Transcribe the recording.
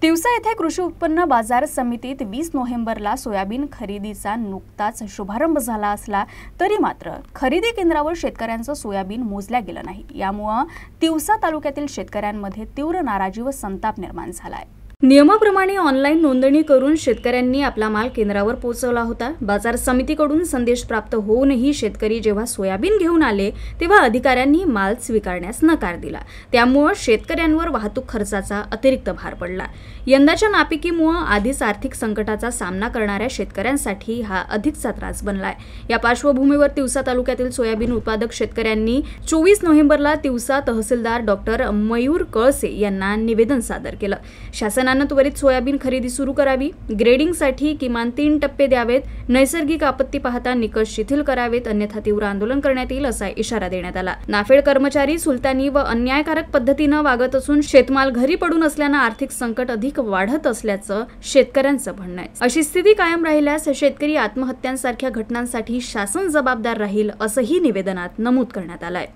तिवसा येथे कृषी उत्पन्न बाजार समितीत 20 नोव्हेंबरला सोयाबीन खरेदीचा नुकताच शुभारंभ झाला असला तरी मात्र खरेदी केंद्रावर शेतकऱ्यांचं सोयाबीन मोजल्या गेलं नाही। यामुळे तिवसा तालुक्यातील शेतकऱ्यांमध्ये तीव्र नाराजी व संताप निर्माण झालाय। नियमाप्रमाणे ऑनलाईन नोंदणी करून शेतकऱ्यांनी आपला माल केंद्रावर पोहोचवला होता। बाजार समितीकडून संदेश प्राप्त होऊनही शेतकरी जेव्हा सोयाबीन घेऊन आले तेव्हा अधिकाऱ्यांनी माल स्वीकारण्यास नकार दिला। त्यामुळे शेतकऱ्यांवर वाहतूक खर्चाचा अतिरिक्त भार पडला। यंदाच्या नापिकीमुळे आधीच आर्थिक संकटाचा सामना करणाऱ्या शेतकऱ्यांसाठी हा अधिकचा त्रास बनलाय। या पार्श्वभूमीवर तिवसा तालुक्यातील सोयाबीन उत्पादक शेतकऱ्यांनी 24 नोव्हेंबरला तिवसा तहसीलदार डॉक्टर मयूर कळसे यांना निवेदन सादर केलं। शासनाने त्वरित सोयाबीन खरेदी सुरू करावी, ग्रेडिंगसाठी किमान 3 टप्पे द्यावेत, नैसर्गिक आपत्ती पाहता निकष शिथिल करावेत, अन्यथा तीव्र आंदोलन करण्यात येईल असा इशारा देण्यात आला। नाफेड कर्मचारी सुलतानी व अन्यायकारक पद्धतीने वागत असून शेतमाल घरी पडून असल्याने आर्थिक संकट अधिक वाढत असल्याचं शेतकऱ्यांचं म्हणणं आहे। अशी स्थिती कायम राहिल्यास शेतकरी आत्महत्यांसारख्या घटनांसाठी शासन जबाबदार राहील असंही निवेदनात नमूद करण्यात आलंय।